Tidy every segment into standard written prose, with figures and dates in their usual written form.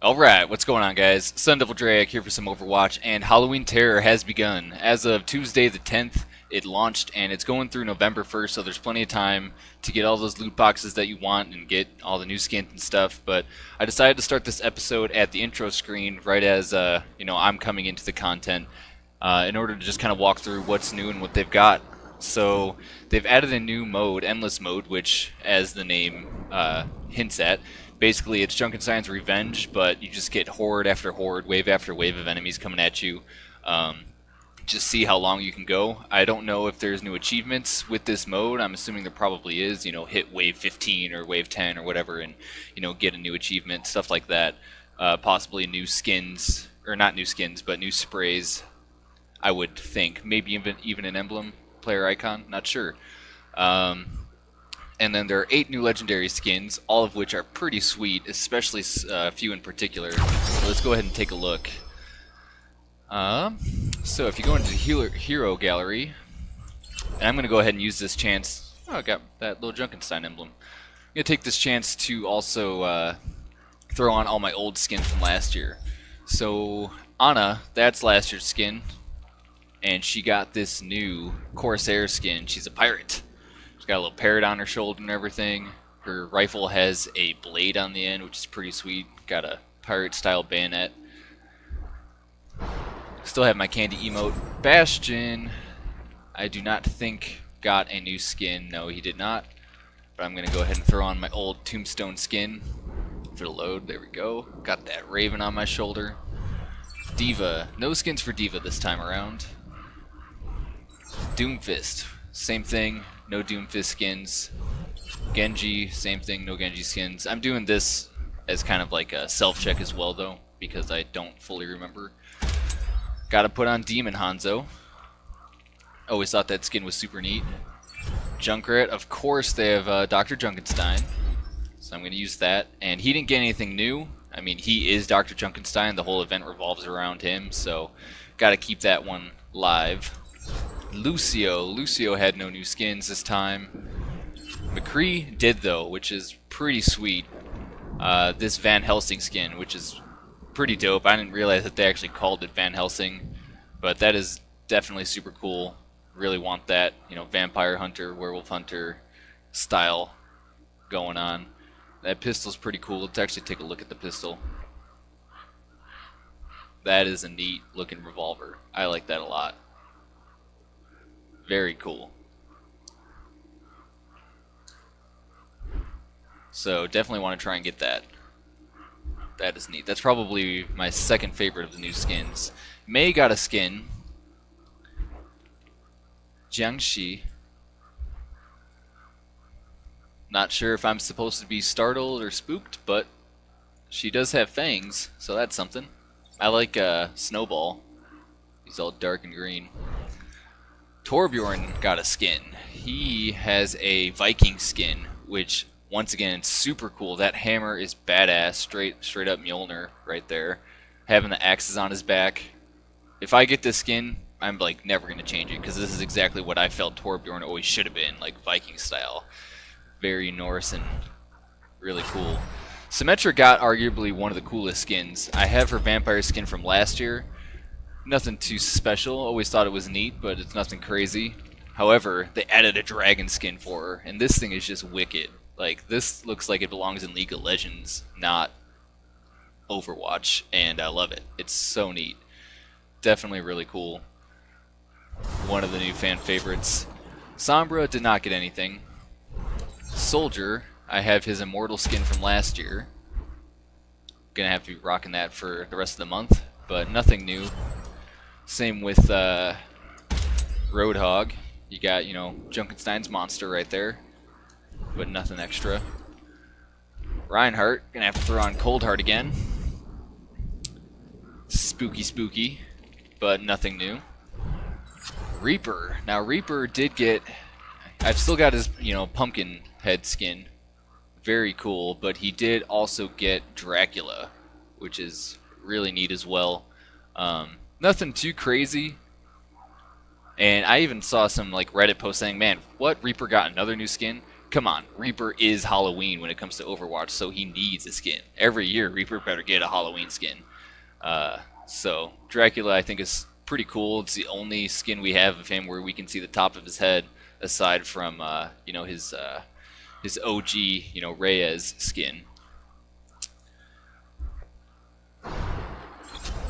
Alright, what's going on, guys? Sun Devil Drake here for some Overwatch, and Halloween Terror has begun. As of Tuesday the 10th, it launched, and it's going through November 1st, so there's plenty of time to get all those loot boxes that you want and get all the new skins and stuff. But I decided to start this episode at the intro screen right as I'm coming into the content in order to just kind of walk through what's new and what they've got. So they've added a new mode, Endless Mode, which, as the name hints at, basically it's Junkenstein's Revenge, but you just get horde after horde, wave after wave of enemies coming at you. Just see how long you can go. I don't know if there's new achievements with this mode. I'm assuming there probably is, hit wave 15 or wave 10 or whatever and, get a new achievement, stuff like that. Possibly new skins, or not new skins, but new sprays, I would think. Maybe even an emblem, player icon, not sure. And then there are 8 new legendary skins, all of which are pretty sweet, especially a few in particular. So let's go ahead and take a look. So if you go into the hero gallery, and I'm going to go ahead and use this chance. Oh, I got that little Junkenstein emblem. I'm going to take this chance to also throw on all my old skins from last year. So Anna, that's last year's skin, and she got this new Corsair skin. She's a pirate. She's got a little parrot on her shoulder and everything. Her rifle has a blade on the end, which is pretty sweet. Got a pirate-style bayonet. Still have my candy emote. Bastion, I do not think got a new skin. No, he did not. But I'm going to go ahead and throw on my old Tombstone skin. For the load, there we go. Got that Raven on my shoulder. Diva, no skins for Diva this time around. Doomfist, same thing. No Doomfist skins. Genji, same thing, no Genji skins. I'm doing this as kind of like a self-check as well, though, because I don't fully remember. Gotta put on Demon Hanzo. Always thought that skin was super neat. Junkrat, of course, they have Dr. Junkenstein, so I'm going to use that. And he didn't get anything new. I mean, he is Dr. Junkenstein. The whole event revolves around him, so gotta keep that one live. Lucio had no new skins this time. McCree did, though, which is pretty sweet. This Van Helsing skin, which is pretty dope. I didn't realize that they actually called it Van Helsing, but that is definitely super cool. Really want that, vampire hunter, werewolf hunter style going on. That pistol's pretty cool. Let's actually take a look at the pistol. That is a neat looking revolver. I like that a lot. Very cool. So definitely want to try and get that. That is neat. That's probably my second favorite of the new skins. Mei got a skin. Jiangxi. Not sure if I'm supposed to be startled or spooked, but she does have fangs, so that's something. I like Snowball. He's all dark and green. Torbjorn got a skin. He has a Viking skin, which, once again, super cool. That hammer is badass, straight up Mjolnir right there. Having the axes on his back. If I get this skin, I'm like never going to change it, because this is exactly what I felt Torbjorn always should have been, like Viking style. Very Norse and really cool. Symmetra got arguably one of the coolest skins. I have her vampire skin from last year. Nothing too special. Always thought it was neat, but it's nothing crazy. However, they added a dragon skin for her, and this thing is just wicked. Like, this looks like it belongs in League of Legends, not Overwatch, and I love it. It's so neat. Definitely really cool. One of the new fan favorites. Sombra did not get anything. Soldier, I have his immortal skin from last year. Gonna have to be rocking that for the rest of the month, but nothing new. Same with Roadhog. You got, Junkenstein's monster right there, but nothing extra. Reinhardt, gonna have to throw on Coldheart again. Spooky, but nothing new. Reaper. Now Reaper did get, I've still got his, pumpkin head skin. Very cool, but he did also get Dracula, which is really neat as well. Nothing too crazy. And I even saw some Reddit posts saying, man, what, Reaper got another new skin? come on, Reaper is Halloween when it comes to Overwatch, so he needs a skin. Every year, Reaper better get a Halloween skin. So Dracula, I think, is pretty cool. It's the only skin we have of him where we can see the top of his head, aside from you know, his OG, you know, Reyes skin.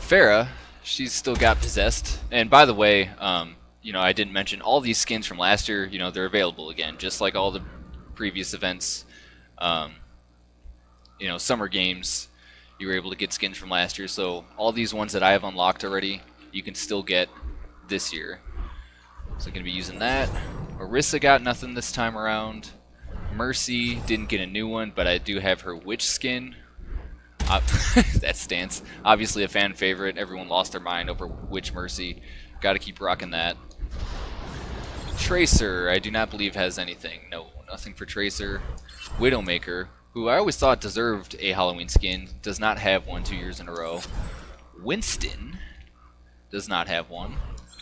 Farah, she's still got possessed. And by the way, you know, I didn't mention all these skins from last year. You know, they're available again, just like all the previous events. You know, summer games, you were able to get skins from last year. So all these ones that I have unlocked already, you can still get this year. So I'm gonna be using that. Orisa got nothing this time around. Mercy didn't get a new one, but I do have her witch skin. That stance. Obviously a fan favorite. Everyone lost their mind over Witch Mercy. Gotta keep rocking that. Tracer, I do not believe has anything. No, nothing for Tracer. Widowmaker, who I always thought deserved a Halloween skin, does not have one 2 years in a row. Winston does not have one.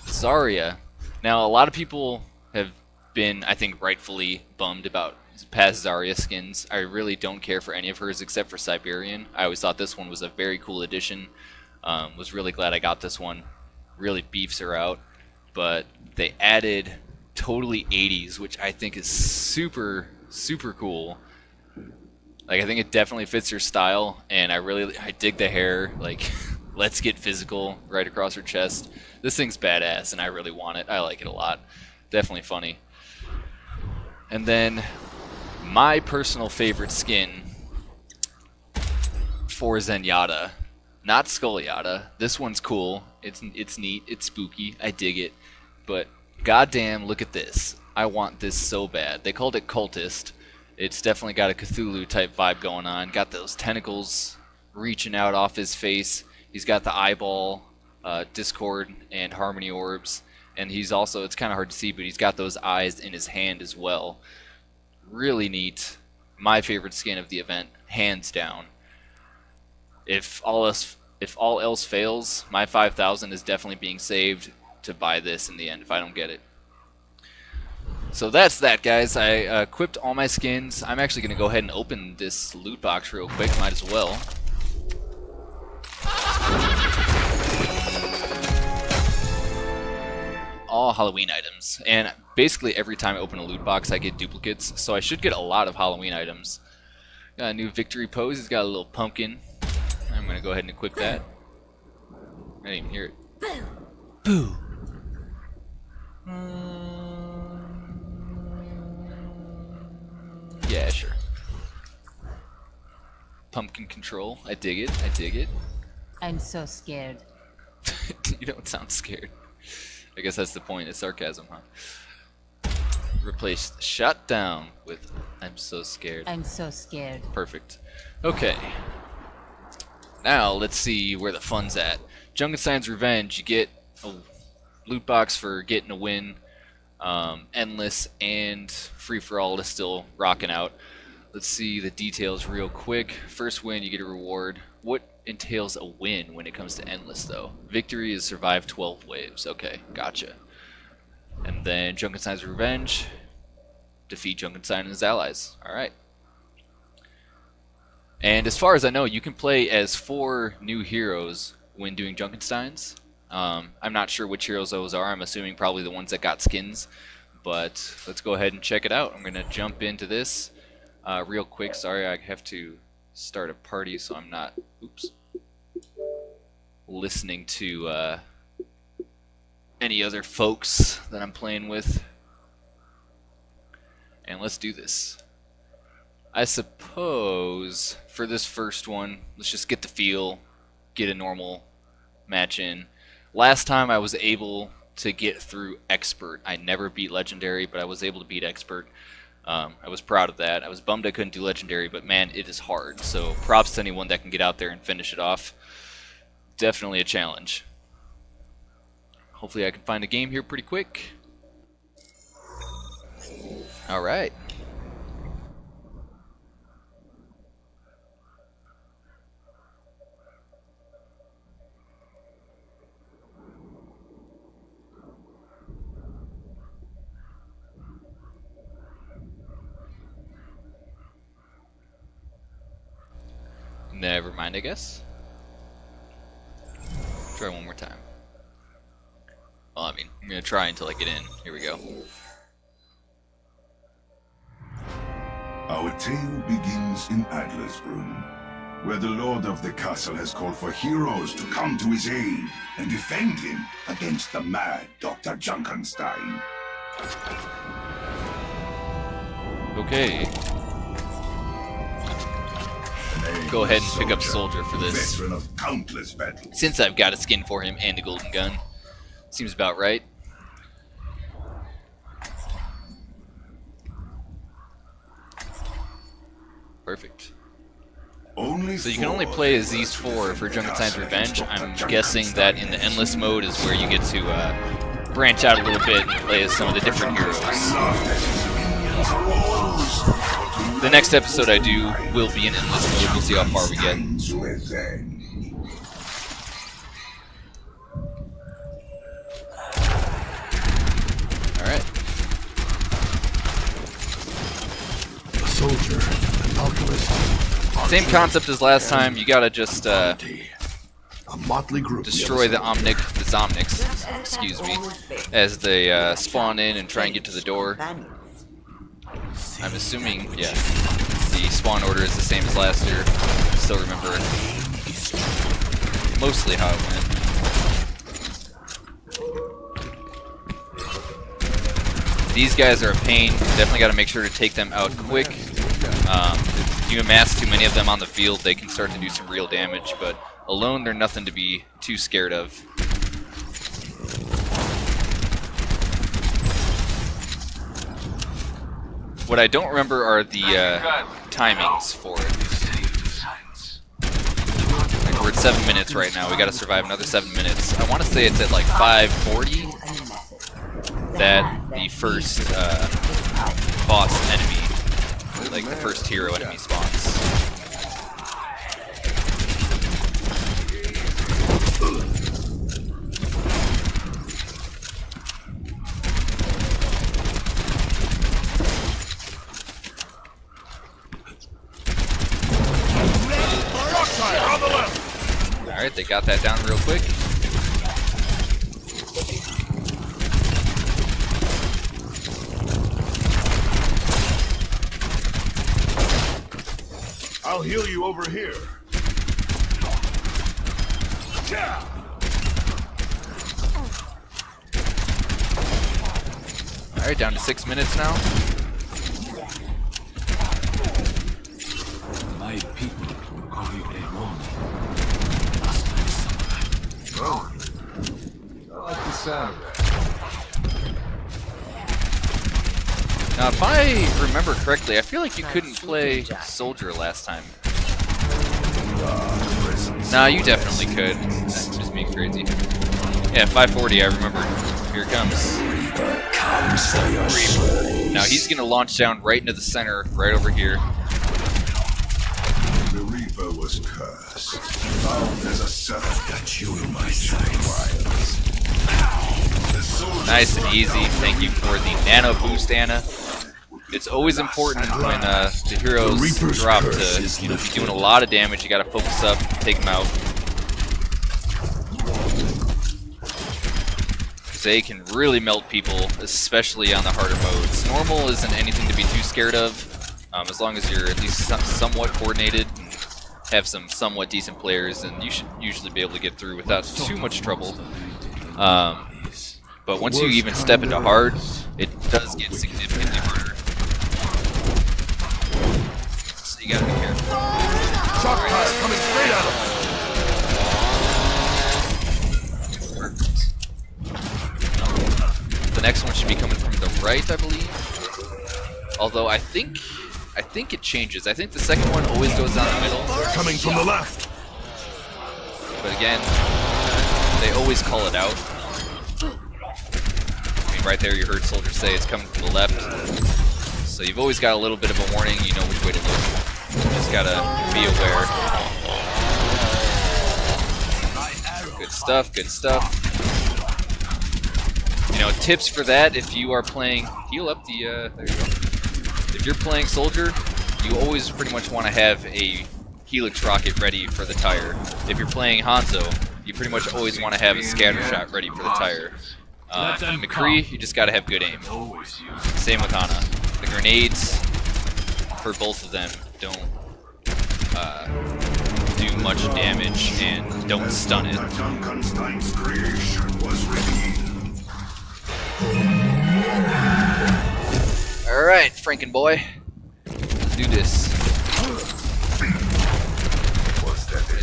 Zarya. Now, a lot of people have been, I think, rightfully bummed about past Zarya skins. I really don't care for any of hers except for Siberian. I always thought this one was a very cool addition. Was really glad I got this one. Really beefs her out. But they added totally 80s, which I think is super, super cool. Like, I think it definitely fits her style, and I dig the hair. Like, let's get physical right across her chest. This thing's badass, and I really want it. I like it a lot. Definitely funny. And then my personal favorite skin for Zenyatta, not Skullyatta. This one's cool. It's neat. It's spooky. I dig it. But goddamn, look at this. I want this so bad. They called it Cultist. It's definitely got a Cthulhu type vibe going on. Got those tentacles reaching out off his face. He's got the eyeball, Discord, and Harmony orbs. And he's also, it's kind of hard to see, but he's got those eyes in his hand as well. Really neat. My favorite skin of the event, hands down. If all else fails, my 5,000 is definitely being saved to buy this in the end if I don't get it. So that's that, guys. I equipped all my skins. I'm actually going to go ahead and open this loot box real quick. Might as well. All Halloween items, and basically every time I open a loot box I get duplicates, so I should get a lot of Halloween items. Got a new victory pose. He's got a little pumpkin. I'm gonna go ahead and equip that. I didn't even hear it. Boo! Yeah, sure. Pumpkin control. I dig it. I dig it. I'm so scared. You don't sound scared. I guess that's the point. It's sarcasm, huh? Replace shutdown with I'm so scared. I'm so scared. Perfect. Okay. Now let's see where the fun's at. Junkenstein's Revenge. You get a loot box for getting a win. Endless and Free for All is still rocking out. Let's see the details real quick. First win, you get a reward. What entails a win when it comes to Endless, though? Victory is survive 12 waves. Okay, gotcha. And then Junkenstein's Revenge. Defeat Junkenstein and his allies. Alright. And as far as I know, you can play as 4 new heroes when doing Junkensteins. I'm not sure which heroes those are. I'm assuming probably the ones that got skins. But let's go ahead and check it out. I'm going to jump into this real quick. Sorry, I have to start a party so I'm not listening to any other folks that I'm playing with. And let's do this. I suppose for this first one, let's just get the feel, get a normal match in. Last time I was able to get through Expert. I never beat Legendary, but I was able to beat Expert. I was proud of that. I was bummed I couldn't do Legendary, but man, it is hard. So props to anyone that can get out there and finish it off. Definitely a challenge. Hopefully I can find a game here pretty quick. Alright. Never mind, I guess. Try one more time. Well, I mean, I'm gonna try until I get in. Here we go. Our tale begins in Adler's room, where the Lord of the castle has called for heroes to come to his aid and defend him against the mad Dr. Junkenstein. Okay. Go ahead and pick up Soldier for this. Veteran of countless battles. Since I've got a skin for him and a golden gun. Seems about right. Perfect. So you can only play as these four for Junkenstein's Revenge. I'm guessing that in the Endless mode is where you get to branch out a little bit and play as some of the different heroes. The next episode I do will be in Endless mode. We'll see how far we get. Alright. A soldier, an alchemist. Same concept as last time. You gotta just A motley group. destroy the Zomnics, excuse me, as they spawn in and try and get to the door. I'm assuming, yeah, the spawn order is the same as last year. Still remember mostly how it went. These guys are a pain. Definitely got to make sure to take them out quick. If you amass too many of them on the field, they can start to do some real damage, but alone they're nothing to be too scared of. What I don't remember are the timings for it. Like we're at 7 minutes right now. We got to survive another 7 minutes. I want to say it's at like 5:40 that the first boss enemy, like the first hero enemy, spawns. Alright, they got that down real quick. I'll heal you over here. Alright, down to 6 minutes now. My people will call you a woman. Oh, I like the sound of that. Now, if I remember correctly, I feel like you couldn't play Soldier last time. Nah, you definitely could. That's just being crazy. Yeah, 540, I remember. Here it comes. Now he's gonna launch down right into the center, right over here. The Reaper was cursed. Found as a servant. Got you in my sights. Nice and easy. Thank you for the nano boost, Anna. It's always important when the heroes drop to, you know, be doing a lot of damage. You gotta focus up, take them out. They can really melt people, especially on the harder modes. Normal isn't anything to be too scared of, as long as you're at least somewhat coordinated and have some somewhat decent players, and you should usually be able to get through without too much trouble. But once you even step into hard, it does get significantly harder. So you gotta be careful. Shock tire coming straight at him. The next one should be coming from the right, I believe. Although I think it changes. I think the second one always goes down the middle. Coming from the left. But again, they always call it out. I mean, right there you heard Soldier say it's coming from the left. So you've always got a little bit of a warning. You know which way to look. You just gotta be aware. Good stuff, good stuff. You know, tips for that, if you are playing, heal up the, there you go. If you're playing Soldier, you always pretty much want to have a Helix Rocket ready for the tire. If you're playing Hanzo, you pretty much always want to have a scatter shot ready for the tire. McCree, you just gotta have good aim. Same with Ana. The grenades for both of them don't do much damage and don't stun it. Junkenstein's creation was revealed. Alright, Frankenboy. Let's do this.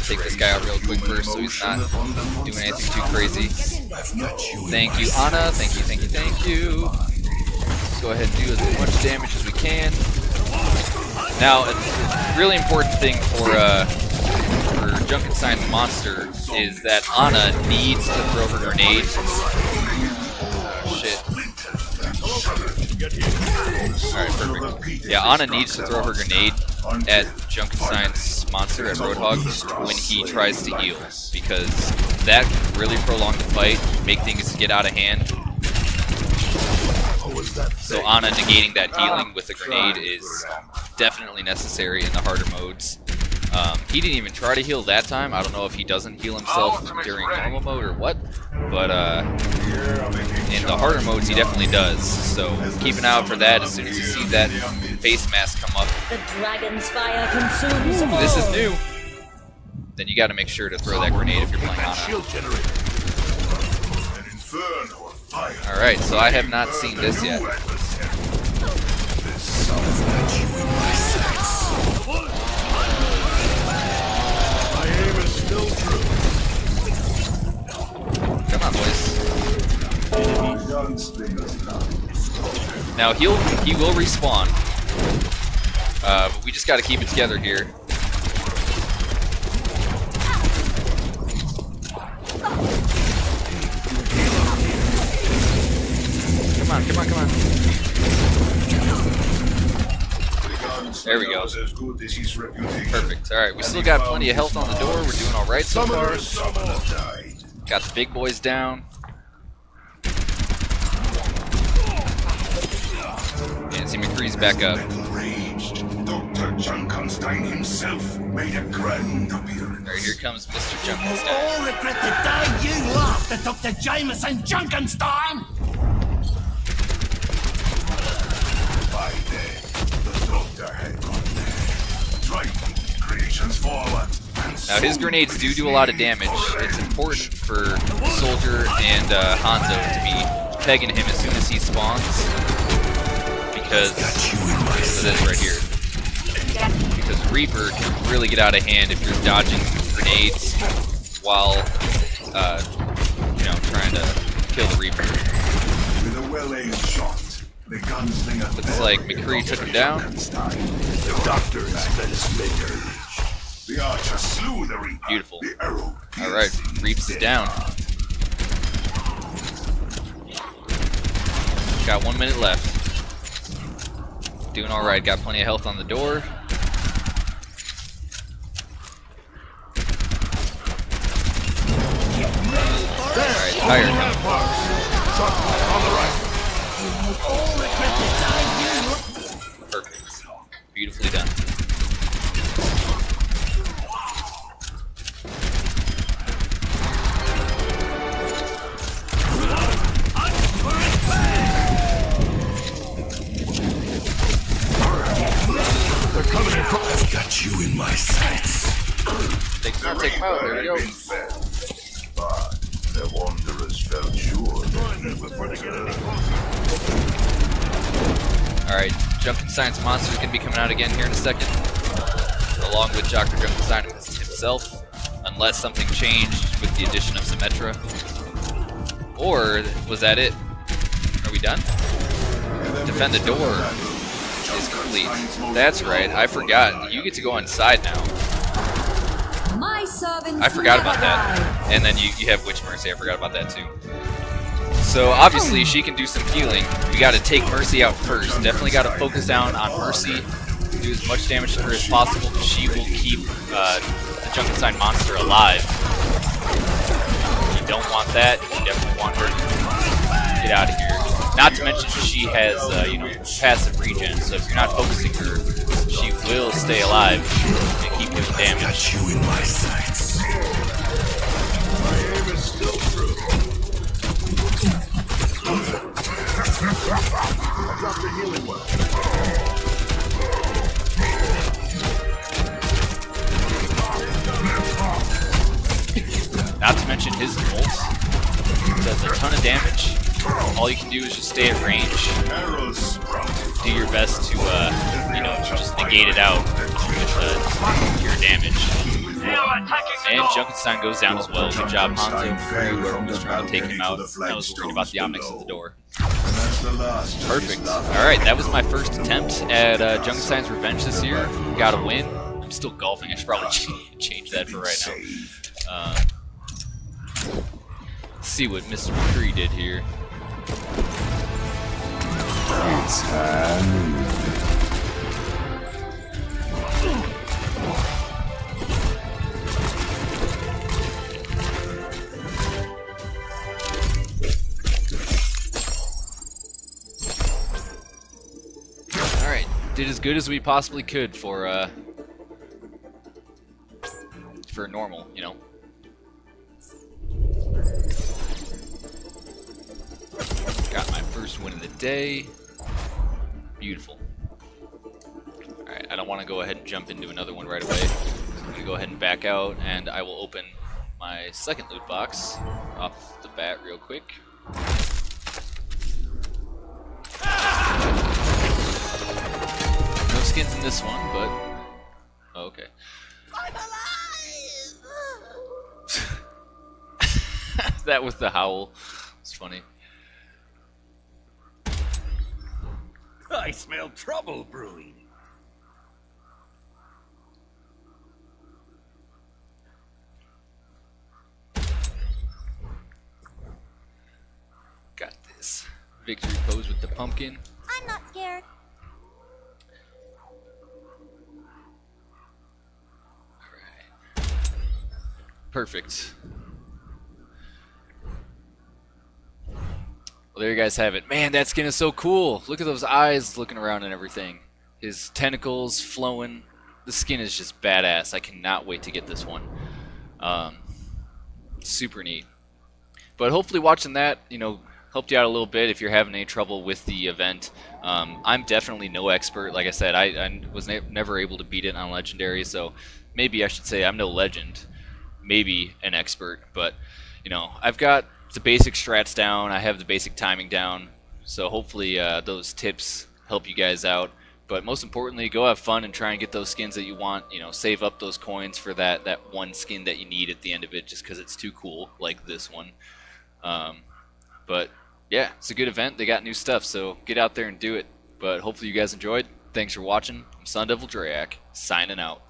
Take this guy out real quick first so he's not doing anything too crazy. Thank you, Ana. Thank you, thank you, thank you. Let's go ahead and do as much damage as we can. Now, a really important thing for Junkenstein's monster is that Ana needs to throw her grenade. Shit. Alright, perfect. Yeah, Ana needs to throw her grenade at Junkenstein's monster, at Roadhog, when he tries to heal, because that can really prolong the fight, make things get out of hand. So Ana negating that healing with a grenade is definitely necessary in the harder modes. He didn't even try to heal that time. I don't know if he doesn't heal himself during normal mode or what, but in the harder modes he definitely does. So keep an eye out for that as soon as you see that face mask come up. The dragon's fire consumes all. This is new. Then you got to make sure to throw that grenade if you're playing Ana. Alright, so I have not seen this yet. Come on, boys. Now he will respawn. But we just got to keep it together here. Come on, come on, come on. There we go. Perfect. Alright, we still got plenty of health on the door. We're doing alright so far. Got the big boys down. And see McCree's back up. Dr. Junkenstein himself made a grand appearance. Alright, here comes Mr. Junkenstein. All regret the day you laughed at Dr. Jameson Junkenstein! By then, the doctor had gone there, driving creations forward. Now his grenades do a lot of damage. It's important for Soldier and Hanzo to be pegging him as soon as he spawns, because of this right here. Because Reaper can really get out of hand if you're dodging grenades while trying to kill the Reaper. With a well-aimed shot, the gunslinger. Looks like McCree took him down. The doctor is Venice maker. The archer slew the Reaper. Beautiful. The arrow. Alright, Reaps is down. Got 1 minute left. Doing alright, got plenty of health on the door. Alright, tire coming. Perfect. Beautifully done. I've got you in my sights. Take him out, there we go. But the wanderers felt sure that he would return. Alright, Junkenstein's monster is going to be coming out again here in a second, along with Dr. Junkenstein himself, unless something changed with the addition of Symmetra. Or was that it? Are we done? Defend the door is complete. That's right, I forgot. You get to go inside now. My servants I forgot about never that. die. And then you have Witch Mercy, I forgot about that too. So obviously she can do some healing. We gotta take Mercy out first. Definitely gotta focus down on Mercy. Do as much damage to her as possible, because she will keep the Junkenstein monster alive. If you don't want that, you definitely want her to get out of here. Not to mention she has, you know, passive regen, so if you're not focusing her, she will stay alive and keep doing damage. Got you in my sights. My aim is still true. I dropped the healing one. Not to mention his ult does a ton of damage. All you can do is just stay at range. Arrows sprouted. Do your best to, you know, just negate it out with your damage. And Junkenstein goes down as well. Good job, Hanzo. Whoever was trying to take him out. I was worried about the optics of the door. That's the last. Perfect. Alright, that was my first attempt at Junkenstein's Revenge this year. Got a win. I'm still golfing. I should probably change that for right now. Let's see what Mr. McCree did here. It's time. Alright, did as good as we possibly could for normal, you know. Got my first win of the day. Beautiful. Alright, I don't want to go ahead and jump into another one right away. So I'm going to go ahead and back out, and I will open my second loot box off the bat real quick. No skins in this one, but... Oh, okay. I'm alive! That was the howl. It's funny. I smell trouble brewing. Got this. Victory pose with the pumpkin. I'm not scared. Alright. Perfect. Well, there you guys have it. Man, that skin is so cool. Look at those eyes looking around and everything. His tentacles flowing. The skin is just badass. I cannot wait to get this one. Super neat. But hopefully watching that, you know, helped you out a little bit if you're having any trouble with the event. I'm definitely no expert. Like I said, I was never able to beat it on Legendary, so maybe I should say I'm no legend. Maybe an expert, but, you know, I've got the basic strats down. I have the basic timing down. So hopefully those tips help you guys out. But most importantly, go have fun and try and get those skins that you want. You know, save up those coins for that one skin that you need at the end of it, just because it's too cool, like this one. But yeah, it's a good event. They got new stuff, so get out there and do it. But hopefully you guys enjoyed. Thanks for watching. I'm Sun Devil Drayak, signing out.